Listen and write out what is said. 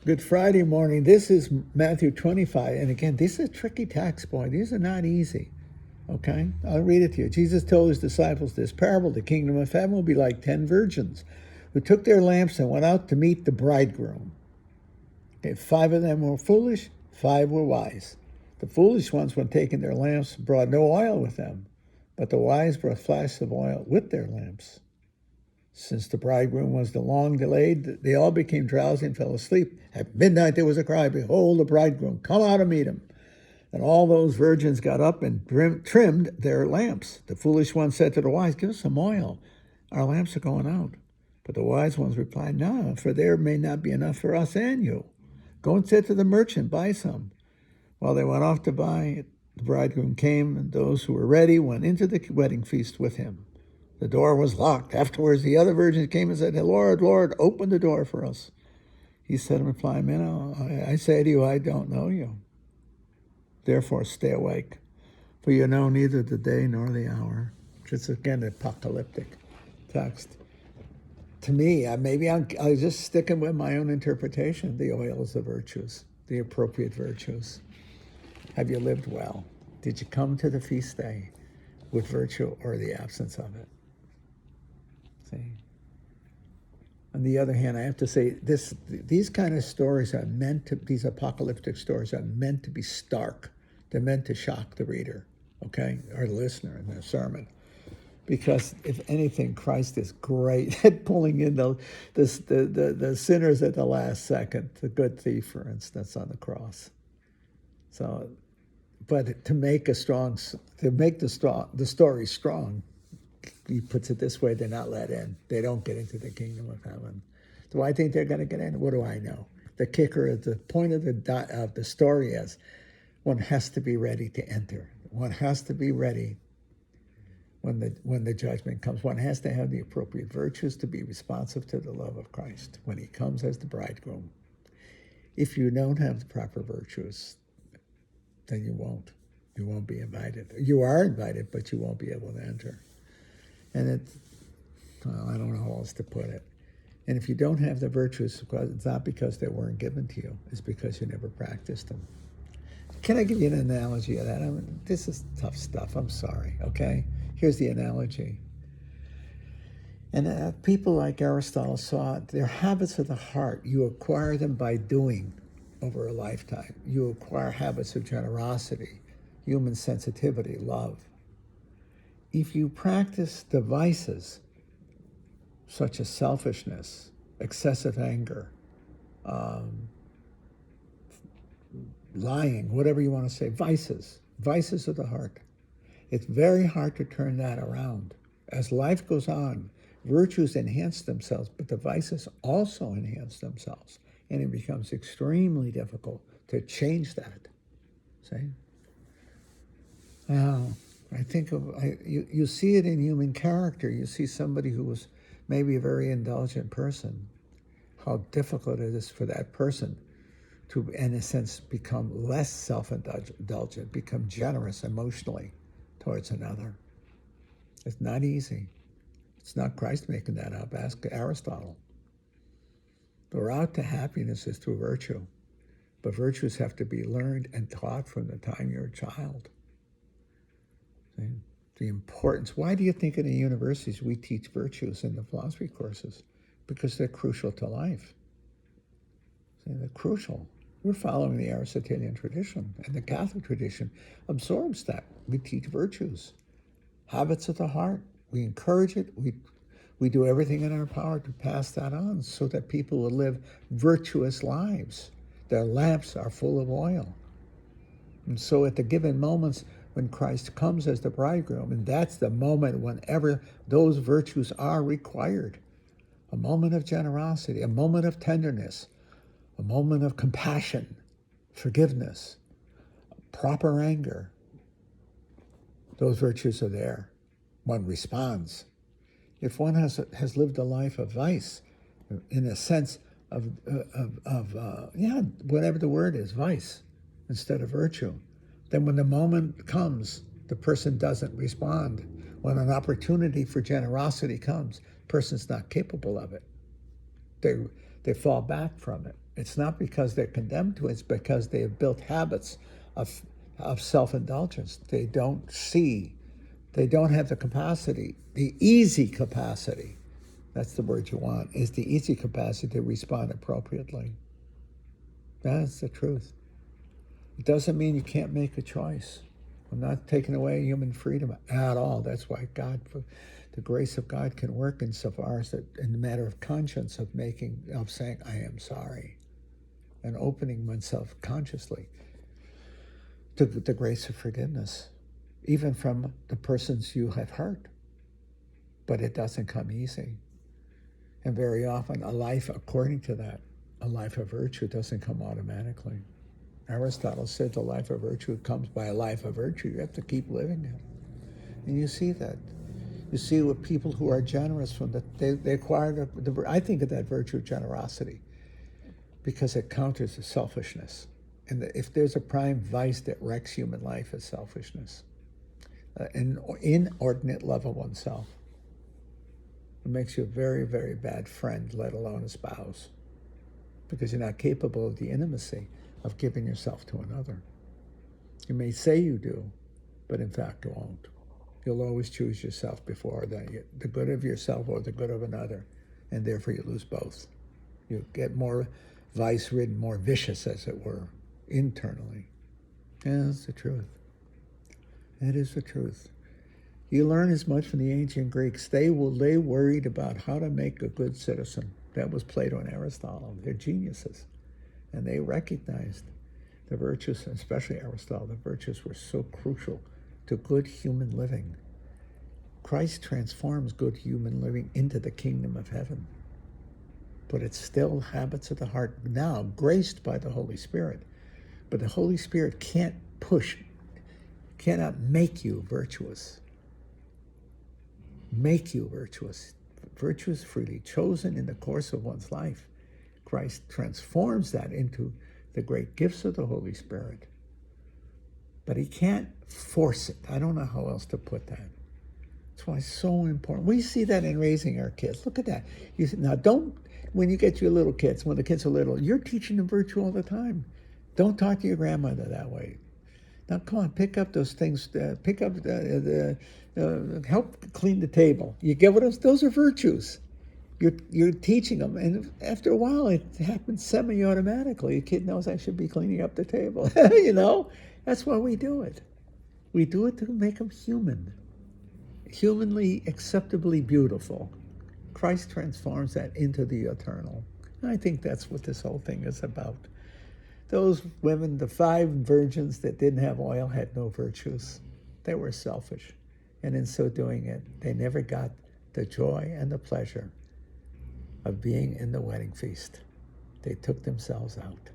Good Friday morning. This is Matthew 25. And again, this is a tricky text, boy. These are not easy. Okay? I'll read it to you. Jesus told his disciples this parable: the kingdom of heaven will be like 10 virgins who took their lamps and went out to meet the bridegroom. Okay, 5 of them were foolish, 5 were wise. The foolish ones, when taking their lamps, brought no oil with them, but the wise brought flasks of oil with their lamps. Since the bridegroom was long delayed, they all became drowsy and fell asleep. At midnight there was a cry, "Behold, the bridegroom, come out and meet him." And all those virgins got up and trimmed their lamps. The foolish ones said to the wise, "Give us some oil. Our lamps are going out." But the wise ones replied, "No, for there may not be enough for us and you. Go and say to the merchant, buy some." While they went off to buy it, the bridegroom came, and those who were ready went into the wedding feast with him. The door was locked. Afterwards, the other virgins came and said, "Lord, Lord, open the door for us." He said in reply, "Man, I say to you, I don't know you. Therefore, stay awake, for you know neither the day nor the hour." It's again an apocalyptic text. To me, maybe I'm just sticking with my own interpretation. The oil is the virtues, the appropriate virtues. Have you lived well? Did you come to the feast day with virtue or the absence of it? See? On the other hand, I have to say these kind of stories are meant to, these apocalyptic stories are meant to be stark. They're meant to shock the reader, okay, or the listener in their sermon. Because if anything, Christ is great at pulling in the sinners at the last second. The good thief, for instance, on the cross. So, but to make the story strong, he puts it this way: they're not let in. They don't get into the kingdom of heaven. Do I think they're going to get in? What do I know? The kicker at the point of the story is one has to be ready to enter. One has to be ready when the judgment comes. One has to have the appropriate virtues to be responsive to the love of Christ when he comes as the bridegroom. If you don't have the proper virtues, then you won't. You won't be invited. You are invited, but you won't be able to enter. And I don't know how else to put it. And if you don't have the virtues, it's not because they weren't given to you. It's because you never practiced them. Can I give you an analogy of that? This is tough stuff. I'm sorry, okay? Here's the analogy. And people like Aristotle saw their habits of the heart. You acquire them by doing over a lifetime. You acquire habits of generosity, human sensitivity, love. If you practice the vices, such as selfishness, excessive anger, lying, whatever you want to say, vices of the heart, it's very hard to turn that around. As life goes on, virtues enhance themselves, but the vices also enhance themselves. And it becomes extremely difficult to change that. See? Now, I think you see it in human character. You see somebody who was maybe a very indulgent person, how difficult it is for that person to, in a sense, become less self-indulgent, become generous emotionally towards another. It's not easy. It's not Christ making that up. Ask Aristotle. The route to happiness is through virtue, but virtues have to be learned and taught from the time you're a child. See? The importance. Why do you think in the universities we teach virtues in the philosophy courses? Because they're crucial to life. See, they're crucial. We're following the Aristotelian tradition, and the Catholic tradition absorbs that. We teach virtues, habits of the heart. We encourage it. We do everything in our power to pass that on so that people will live virtuous lives. Their lamps are full of oil. And so at the given moments when Christ comes as the bridegroom, and that's the moment whenever those virtues are required, a moment of generosity, a moment of tenderness, a moment of compassion, forgiveness, proper anger, those virtues are there. One responds. If one has lived a life of vice, in a sense of whatever the word is, vice instead of virtue, then when the moment comes, the person doesn't respond. When an opportunity for generosity comes, the person's not capable of it. They fall back from it. It's not because they're condemned to it, it's because they have built habits of, of self-indulgence. They don't see, they don't have the capacity, the easy capacity, that's the word you want, is the easy capacity to respond appropriately. That's the truth. It doesn't mean you can't make a choice. I'm not taking away human freedom at all. That's why God, the grace of God can work insofar as that in the matter of conscience of saying, I am sorry, and opening oneself consciously to the grace of forgiveness, even from the persons you have hurt. But it doesn't come easy. And very often a life according to that, a life of virtue, doesn't come automatically. Aristotle said the life of virtue comes by a life of virtue. You have to keep living it. And you see that. You see with people who are generous from they acquire I think of that virtue of generosity because it counters the selfishness. And if there's a prime vice that wrecks human life, it's selfishness. An inordinate love of oneself. It makes you a very, very bad friend, let alone a spouse, because you're not capable of the intimacy of giving yourself to another. You may say you do, but in fact you won't. You'll always choose yourself before the good of yourself or the good of another, and therefore you lose both. You get more vice-ridden, more vicious, as it were, internally. Yeah, that's the truth. That is the truth. You learn as much from the ancient Greeks. They worried about how to make a good citizen. That was Plato and Aristotle. They're geniuses. And they recognized the virtues, especially Aristotle, the virtues were so crucial to good human living. Christ transforms good human living into the kingdom of heaven. But it's still habits of the heart, now graced by the Holy Spirit. But the Holy Spirit cannot make you virtuous. Make you virtuous. Virtue is freely chosen in the course of one's life. Christ transforms that into the great gifts of the Holy Spirit. But he can't force it. I don't know how else to put that. That's why it's so important. We see that in raising our kids. Look at that. Now, when you get your little kids, when the kids are little, you're teaching them virtue all the time. Don't talk to your grandmother that way. Now, come on, pick up those things. Help clean the table. You get what else? Those are virtues. You're teaching them, and after a while, it happens semi-automatically. A kid knows I should be cleaning up the table. That's why we do it. We do it to make them human, humanly acceptably beautiful. Christ transforms that into the eternal. And I think that's what this whole thing is about. Those women, the 5 virgins that didn't have oil, had no virtues. They were selfish. And in so doing they never got the joy and the pleasure of being in the wedding feast. They took themselves out.